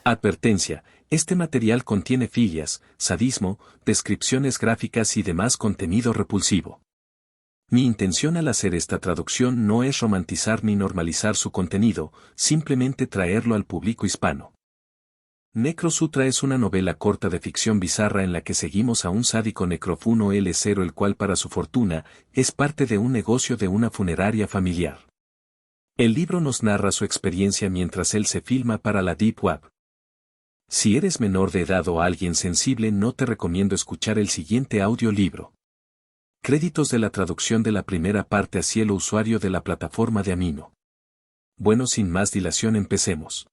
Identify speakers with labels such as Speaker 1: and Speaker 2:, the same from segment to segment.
Speaker 1: Advertencia, este material contiene filias, sadismo, descripciones gráficas y demás contenido repulsivo. Mi intención al hacer esta traducción no es romantizar ni normalizar su contenido, simplemente traerlo al público hispano. Necrosutra es una novela corta de ficción bizarra en la que seguimos a un sádico necrófano L0 el cual para su fortuna, es parte de un negocio de una funeraria familiar. El libro nos narra su experiencia mientras él se filma para la Deep Web. Si eres menor de edad o alguien sensible no te recomiendo escuchar el siguiente audiolibro. Créditos de la traducción de la primera parte a cielo usuario de la plataforma de Amino. Bueno, sin más dilación empecemos.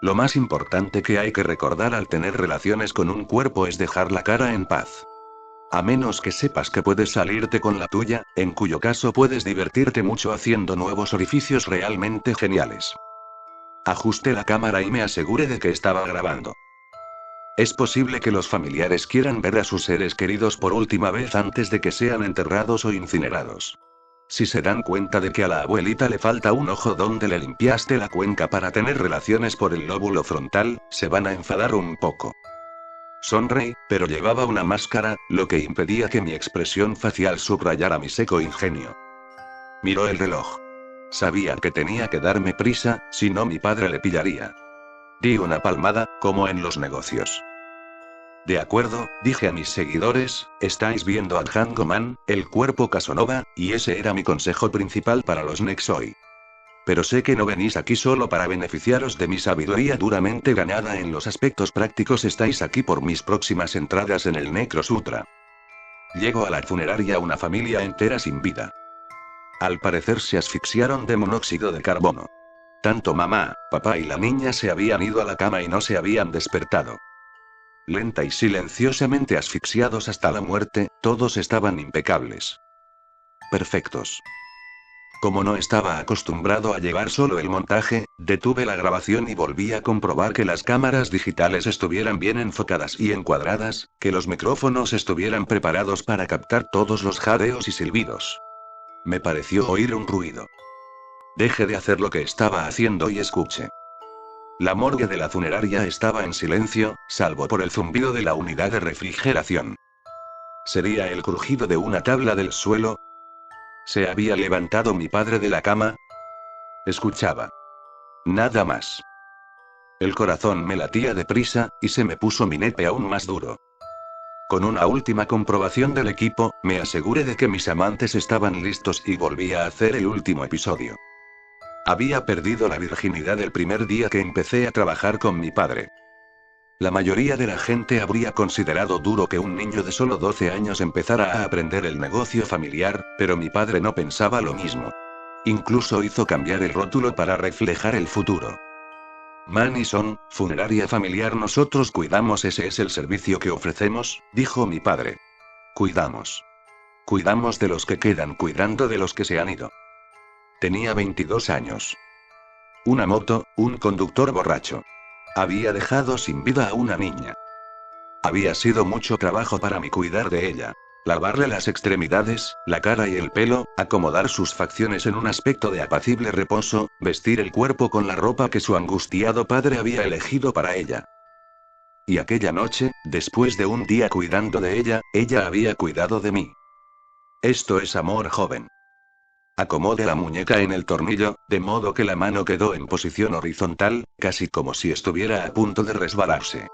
Speaker 2: Lo más importante que hay que recordar al tener relaciones con un cuerpo es dejar la cara en paz. A menos que sepas que puedes salirte con la tuya, en cuyo caso puedes divertirte mucho haciendo nuevos orificios realmente geniales. Ajusté la cámara y me aseguré de que estaba grabando. Es posible que los familiares quieran ver a sus seres queridos por última vez antes de que sean enterrados o incinerados. Si se dan cuenta de que a la abuelita le falta un ojo donde le limpiaste la cuenca para tener relaciones por el lóbulo frontal, se van a enfadar un poco. Sonreí, pero llevaba una máscara, lo que impedía que mi expresión facial subrayara mi seco ingenio. Miró el reloj. Sabía que tenía que darme prisa, si no mi padre le pillaría. Di una palmada, como en los negocios. De acuerdo, dije a mis seguidores, estáis viendo a Django Man, el cuerpo Casanova, y ese era mi consejo principal para los Nexoi. Pero sé que no venís aquí solo para beneficiaros de mi sabiduría duramente ganada en los aspectos prácticos, estáis aquí por mis próximas entradas en el Necrosutra. Llego a la funeraria una familia entera sin vida. Al parecer se asfixiaron de monóxido de carbono. Tanto mamá, papá y la niña se habían ido a la cama y no se habían despertado. Lenta y silenciosamente asfixiados hasta la muerte, todos estaban impecables. Perfectos. Como no estaba acostumbrado a llevar solo el montaje, detuve la grabación y volví a comprobar que las cámaras digitales estuvieran bien enfocadas y encuadradas, que los micrófonos estuvieran preparados para captar todos los jadeos y silbidos. Me pareció oír un ruido. Dejé de hacer lo que estaba haciendo y escuché. La morgue de la funeraria estaba en silencio, salvo por el zumbido de la unidad de refrigeración. ¿Sería el crujido de una tabla del suelo? ¿Se había levantado mi padre de la cama? Escuchaba. Nada más. El corazón me latía deprisa, y se me puso mi nepe aún más duro. Con una última comprobación del equipo, me aseguré de que mis amantes estaban listos y volví a hacer el último episodio. Había perdido la virginidad el primer día que empecé a trabajar con mi padre. La mayoría de la gente habría considerado duro que un niño de solo 12 años empezara a aprender el negocio familiar, pero mi padre no pensaba lo mismo. Incluso hizo cambiar el rótulo para reflejar el futuro. Manison, funeraria familiar, nosotros cuidamos, ese es el servicio que ofrecemos, dijo mi padre. Cuidamos. Cuidamos de los que quedan cuidando de los que se han ido. Tenía 22 años. Una moto, un conductor borracho. Había dejado sin vida a una niña. Había sido mucho trabajo para mí cuidar de ella. Lavarle las extremidades, la cara y el pelo, acomodar sus facciones en un aspecto de apacible reposo, vestir el cuerpo con la ropa que su angustiado padre había elegido para ella. Y aquella noche, después de un día cuidando de ella había cuidado de mí. Esto es amor, joven. Acomode la muñeca en el tornillo, de modo que la mano quedó en posición horizontal, casi como si estuviera a punto de resbalarse.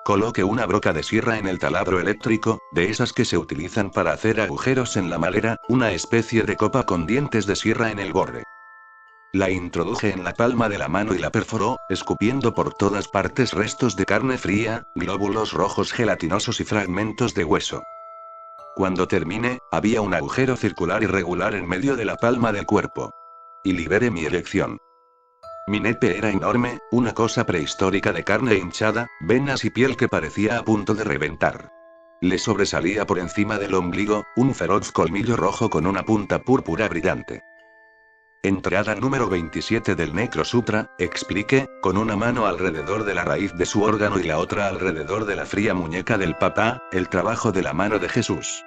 Speaker 2: Coloque una broca de sierra en el taladro eléctrico, de esas que se utilizan para hacer agujeros en la madera, una especie de copa con dientes de sierra en el borde. La introduje en la palma de la mano y la perforó, escupiendo por todas partes restos de carne fría, glóbulos rojos gelatinosos y fragmentos de hueso. Cuando terminé, había un agujero circular irregular en medio de la palma del cuerpo. Y liberé mi erección. Mi nepe era enorme, una cosa prehistórica de carne hinchada, venas y piel que parecía a punto de reventar. Le sobresalía por encima del ombligo, un feroz colmillo rojo con una punta púrpura brillante. Entrada número 27 del Necrosutra, expliqué, con una mano alrededor de la raíz de su órgano y la otra alrededor de la fría muñeca del papá, el trabajo de la mano de Jesús.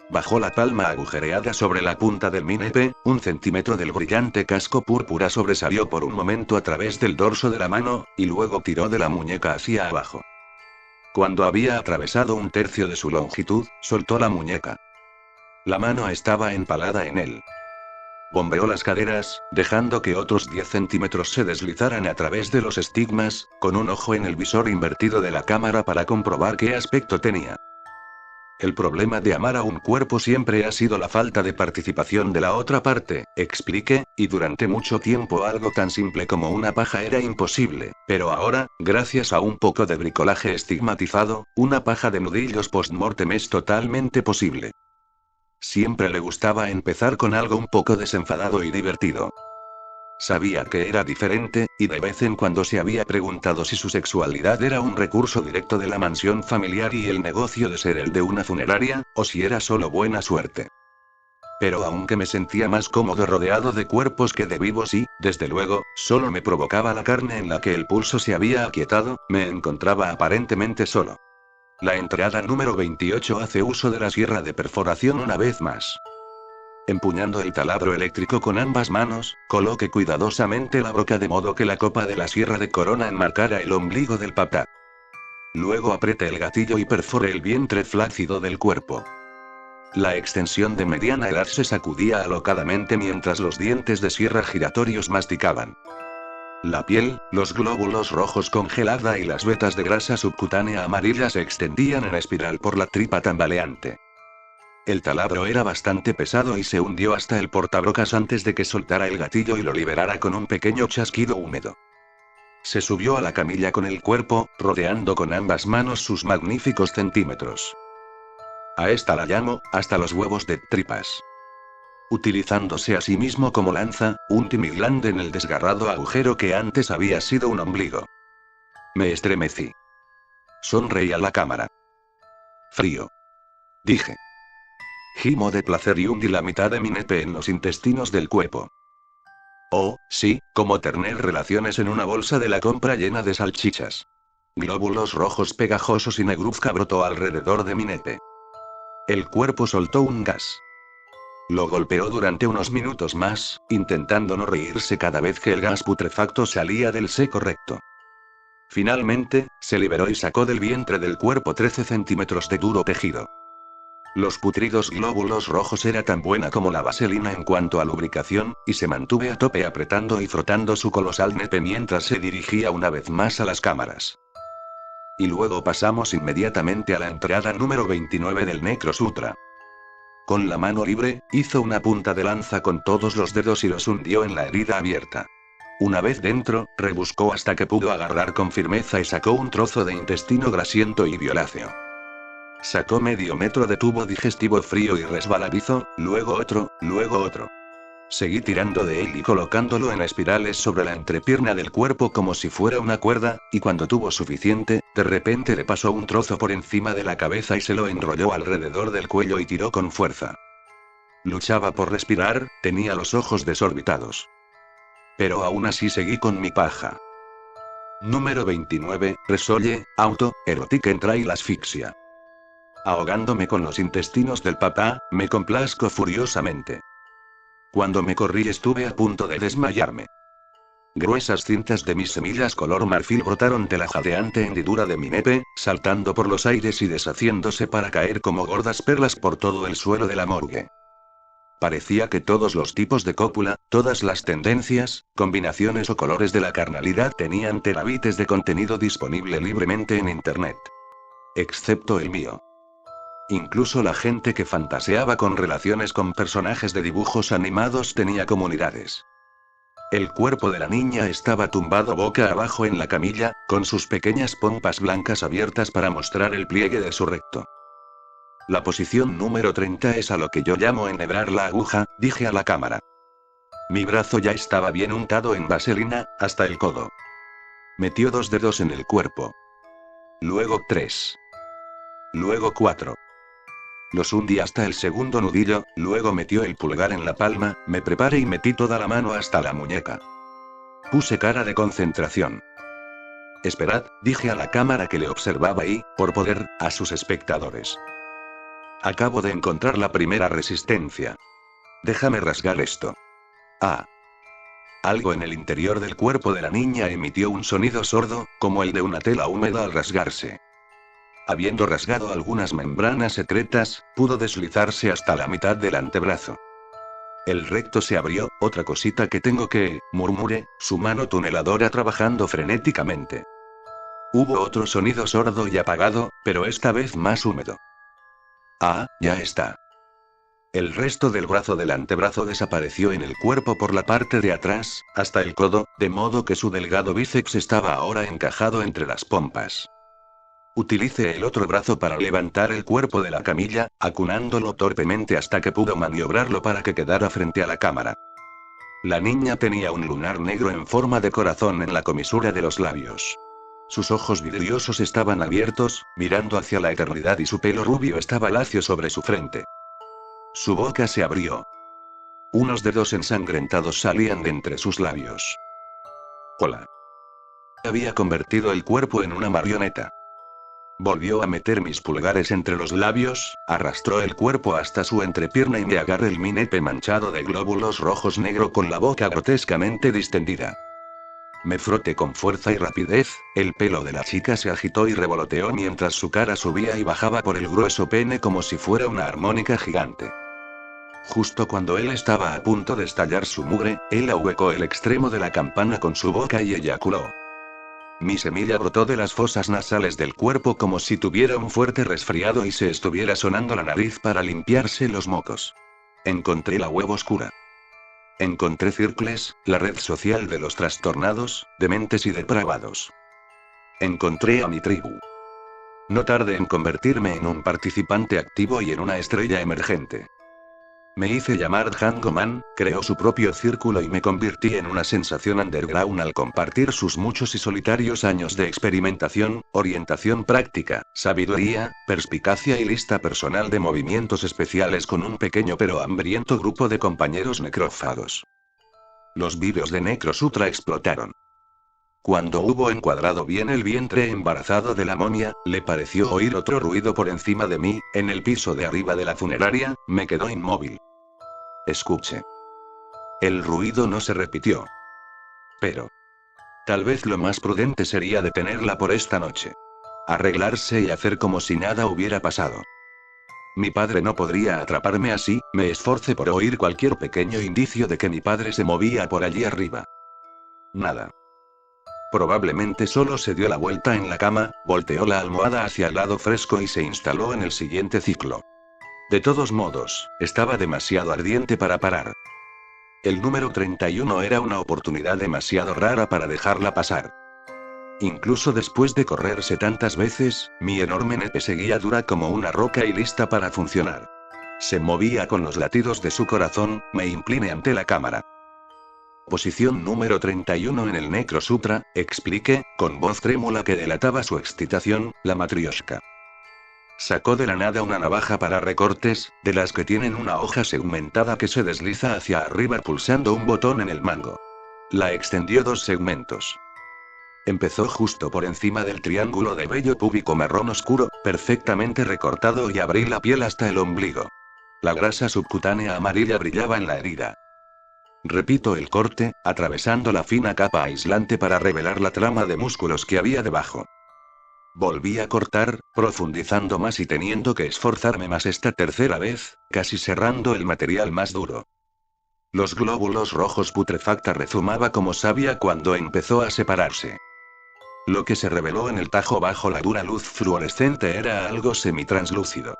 Speaker 2: Bajó la palma agujereada sobre la punta del mi nepe, 1 centímetro del brillante casco púrpura sobresalió por un momento a través del dorso de la mano, y luego tiró de la muñeca hacia abajo. Cuando había atravesado 1/3 de su longitud, soltó la muñeca. La mano estaba empalada en él. Bombeó las caderas, dejando que otros 10 centímetros se deslizaran a través de los estigmas, con un ojo en el visor invertido de la cámara para comprobar qué aspecto tenía. El problema de amar a un cuerpo siempre ha sido la falta de participación de la otra parte, expliqué, y durante mucho tiempo algo tan simple como una paja era imposible, pero ahora, gracias a un poco de bricolaje estigmatizado, una paja de nudillos post-mortem es totalmente posible. Siempre le gustaba empezar con algo un poco desenfadado y divertido. Sabía que era diferente, y de vez en cuando se había preguntado si su sexualidad era un recurso directo de la mansión familiar y el negocio de ser el de una funeraria, o si era solo buena suerte. Pero aunque me sentía más cómodo rodeado de cuerpos que de vivos y, desde luego, solo me provocaba la carne en la que el pulso se había aquietado, me encontraba aparentemente solo. La entrada número 28 hace uso de la sierra de perforación una vez más. Empuñando el taladro eléctrico con ambas manos, coloqué cuidadosamente la broca de modo que la copa de la sierra de corona enmarcara el ombligo del papá. Luego apreté el gatillo y perforé el vientre flácido del cuerpo. La extensión de mediana edad se sacudía alocadamente mientras los dientes de sierra giratorios masticaban. La piel, los glóbulos rojos congelada y las vetas de grasa subcutánea amarilla se extendían en espiral por la tripa tambaleante. El taladro era bastante pesado y se hundió hasta el portabrocas antes de que soltara el gatillo y lo liberara con un pequeño chasquido húmedo. Se subió a la camilla con el cuerpo, rodeando con ambas manos sus magníficos centímetros. A esta la llamo, hasta los huevos de tripas. Utilizándose a sí mismo como lanza, un timiglande en el desgarrado agujero que antes había sido un ombligo. Me estremecí. Sonreí a la cámara. Frío. Dije. Gimo de placer y hundí la mitad de mi nepe en los intestinos del cuerpo. Oh, sí, como tener relaciones en una bolsa de la compra llena de salchichas. Glóbulos rojos pegajosos y negruzca brotó alrededor de mi nepe. El cuerpo soltó un gas. Lo golpeó durante unos minutos más, intentando no reírse cada vez que el gas putrefacto salía del seco recto. Finalmente, se liberó y sacó del vientre del cuerpo 13 centímetros de duro tejido. Los putridos glóbulos rojos era tan buena como la vaselina en cuanto a lubricación, y se mantuve a tope apretando y frotando su colosal nepe mientras se dirigía una vez más a las cámaras. Y luego pasamos inmediatamente a la entrada número 29 del Necro Sutra. Con la mano libre, hizo una punta de lanza con todos los dedos y los hundió en la herida abierta. Una vez dentro, rebuscó hasta que pudo agarrar con firmeza y sacó un trozo de intestino grasiento y violáceo. Sacó medio metro de tubo digestivo frío y resbaladizo, luego otro, luego otro. Seguí tirando de él y colocándolo en espirales sobre la entrepierna del cuerpo como si fuera una cuerda, y cuando tuvo suficiente, de repente le pasó un trozo por encima de la cabeza y se lo enrolló alrededor del cuello y tiró con fuerza. Luchaba por respirar, tenía los ojos desorbitados. Pero aún así seguí con mi paja. Número 29, Resolle, Auto, Erotic en Trail Asfixia. Ahogándome con los intestinos del papá, me complazco furiosamente. Cuando me corrí estuve a punto de desmayarme. Gruesas cintas de mis semillas color marfil brotaron de la jadeante hendidura de mi nepe, saltando por los aires y deshaciéndose para caer como gordas perlas por todo el suelo de la morgue. Parecía que todos los tipos de cópula, todas las tendencias, combinaciones o colores de la carnalidad tenían terabytes de contenido disponible libremente en Internet. Excepto el mío. Incluso la gente que fantaseaba con relaciones con personajes de dibujos animados tenía comunidades. El cuerpo de la niña estaba tumbado boca abajo en la camilla, con sus pequeñas pompas blancas abiertas para mostrar el pliegue de su recto. La posición número 30 es a lo que yo llamo enhebrar la aguja, dije a la cámara. Mi brazo ya estaba bien untado en vaselina, hasta el codo. Metió 2 dedos en el cuerpo. Luego 3. Luego 4. Los hundí hasta el segundo nudillo, luego metió el pulgar en la palma, me preparé y metí toda la mano hasta la muñeca. Puse cara de concentración. Esperad, dije a la cámara que le observaba y, por poder, a sus espectadores. Acabo de encontrar la primera resistencia. Déjame rasgar esto. Ah. Algo en el interior del cuerpo de la niña emitió un sonido sordo, como el de una tela húmeda al rasgarse. Habiendo rasgado algunas membranas secretas, pudo deslizarse hasta la mitad del antebrazo. El recto se abrió, otra cosita que tengo que, murmuré, su mano tuneladora trabajando frenéticamente. Hubo otro sonido sordo y apagado, pero esta vez más húmedo. Ah, ya está. El resto del brazo del antebrazo desapareció en el cuerpo por la parte de atrás, hasta el codo, de modo que su delgado bíceps estaba ahora encajado entre las pompas. Utilicé el otro brazo para levantar el cuerpo de la camilla, acunándolo torpemente hasta que pudo maniobrarlo para que quedara frente a la cámara. La niña tenía un lunar negro en forma de corazón en la comisura de los labios. Sus ojos vidriosos estaban abiertos, mirando hacia la eternidad y su pelo rubio estaba lacio sobre su frente. Su boca se abrió. Unos dedos ensangrentados salían de entre sus labios. Hola. Había convertido el cuerpo en una marioneta. Volvió a meter mis pulgares entre los labios, arrastró el cuerpo hasta su entrepierna y me agarré el nepe manchado de glóbulos rojos negro con la boca grotescamente distendida. Me froté con fuerza y rapidez, el pelo de la chica se agitó y revoloteó mientras su cara subía y bajaba por el grueso pene como si fuera una armónica gigante. Justo cuando él estaba a punto de estallar su mugre, él ahuecó el extremo de la campana con su boca y eyaculó. Mi semilla brotó de las fosas nasales del cuerpo como si tuviera un fuerte resfriado y se estuviera sonando la nariz para limpiarse los mocos. Encontré la web oscura. Encontré Circles, la red social de los trastornados, dementes y depravados. Encontré a mi tribu. No tardé en convertirme en un participante activo y en una estrella emergente. Me hice llamar Django Man, creó su propio círculo y me convertí en una sensación underground al compartir sus muchos y solitarios años de experimentación, orientación práctica, sabiduría, perspicacia y lista personal de movimientos especiales con un pequeño pero hambriento grupo de compañeros necrófagos. Los vídeos de Necrosutra explotaron. Cuando hubo encuadrado bien el vientre embarazado de la momia, le pareció oír otro ruido por encima de mí, en el piso de arriba de la funeraria, me quedó inmóvil. Escuché. El ruido no se repitió. Pero tal vez lo más prudente sería detenerla por esta noche. Arreglarse y hacer como si nada hubiera pasado. Mi padre no podría atraparme así, me esforcé por oír cualquier pequeño indicio de que mi padre se movía por allí arriba. Nada. Probablemente solo se dio la vuelta en la cama, volteó la almohada hacia el lado fresco y se instaló en el siguiente ciclo. De todos modos, estaba demasiado ardiente para parar. El número 31 era una oportunidad demasiado rara para dejarla pasar. Incluso después de correrse tantas veces, mi enorme nepe seguía dura como una roca y lista para funcionar. Se movía con los latidos de su corazón, me incliné ante la cámara. Posición número 31 en el Necrosutra, expliqué, con voz trémula que delataba su excitación, la matrioshka. Sacó de la nada una navaja para recortes, de las que tienen una hoja segmentada que se desliza hacia arriba pulsando un botón en el mango. La extendió 2 segmentos. Empezó justo por encima del triángulo de vello púbico marrón oscuro, perfectamente recortado y abrí la piel hasta el ombligo. La grasa subcutánea amarilla brillaba en la herida. Repito el corte, atravesando la fina capa aislante para revelar la trama de músculos que había debajo. Volví a cortar, profundizando más y teniendo que esforzarme más esta tercera vez, casi cerrando el material más duro. Los glóbulos rojos putrefacta rezumaba como savia cuando empezó a separarse. Lo que se reveló en el tajo bajo la dura luz fluorescente era algo semitranslúcido.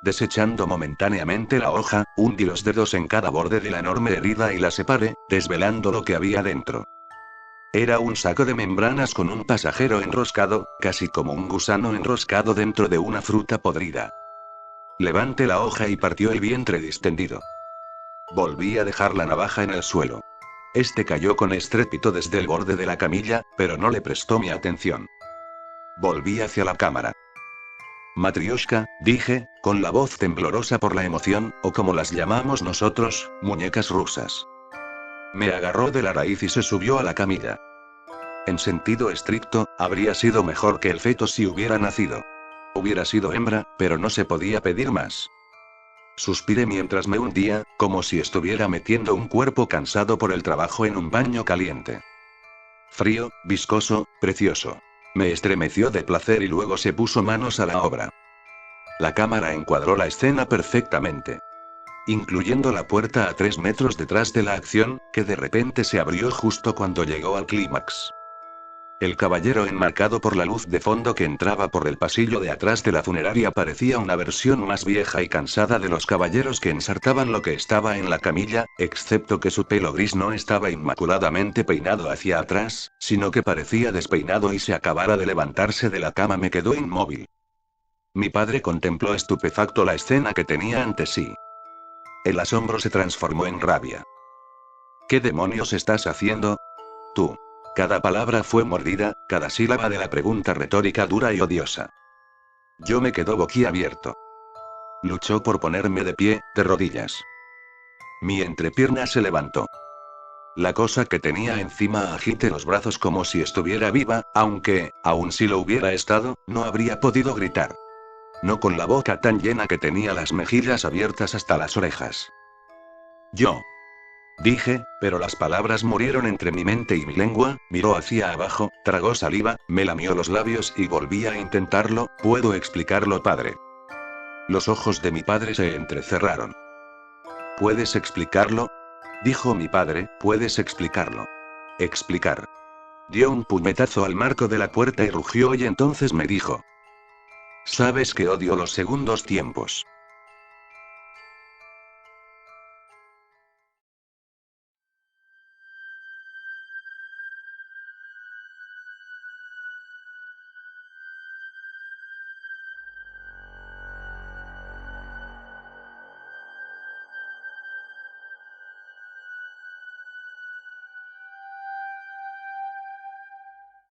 Speaker 2: Desechando momentáneamente la hoja, hundí los dedos en cada borde de la enorme herida y la separé, desvelando lo que había dentro. Era un saco de membranas con un pasajero enroscado, casi como un gusano enroscado dentro de una fruta podrida. Levanté la hoja y partió el vientre distendido. Volví a dejar la navaja en el suelo. Este cayó con estrépito desde el borde de la camilla, pero no le prestó mi atención. Volví hacia la cámara. Matrioshka, dije, con la voz temblorosa por la emoción, o como las llamamos nosotros, muñecas rusas. Me agarró de la raíz y se subió a la camilla. En sentido estricto, habría sido mejor que el feto si hubiera nacido. Hubiera sido hembra, pero no se podía pedir más. Suspiré mientras me hundía, como si estuviera metiendo un cuerpo cansado por el trabajo en un baño caliente. Frío, viscoso, precioso. Me estremeció de placer y luego se puso manos a la obra. La cámara encuadró la escena perfectamente, incluyendo la puerta a 3 metros detrás de la acción, que de repente se abrió justo cuando llegó al clímax. El caballero enmarcado por la luz de fondo que entraba por el pasillo de atrás de la funeraria parecía una versión más vieja y cansada de los caballeros que ensartaban lo que estaba en la camilla, excepto que su pelo gris no estaba inmaculadamente peinado hacia atrás, sino que parecía despeinado y se acabara de levantarse de la cama. Me quedó inmóvil. Mi padre contempló estupefacto la escena que tenía ante sí. El asombro se transformó en rabia. ¿Qué demonios estás haciendo? Tú. Cada palabra fue mordida, cada sílaba de la pregunta retórica dura y odiosa. Yo me quedé boquiabierto. Luchó por ponerme de pie, de rodillas. Mi entrepierna se levantó. La cosa que tenía encima agité los brazos como si estuviera viva, aunque, aun si lo hubiera estado, no habría podido gritar. No con la boca tan llena que tenía las mejillas abiertas hasta las orejas. Yo. Dije, pero las palabras murieron entre mi mente y mi lengua. Miró hacia abajo, tragó saliva, me lamió los labios y volví a intentarlo. ¿Puedo explicarlo, padre? Los ojos de mi padre se entrecerraron. ¿Puedes explicarlo? Dijo mi padre, ¿puedes explicarlo? Explicar. Dio un puñetazo al marco de la puerta y rugió y entonces me dijo. Sabes que odio los segundos tiempos.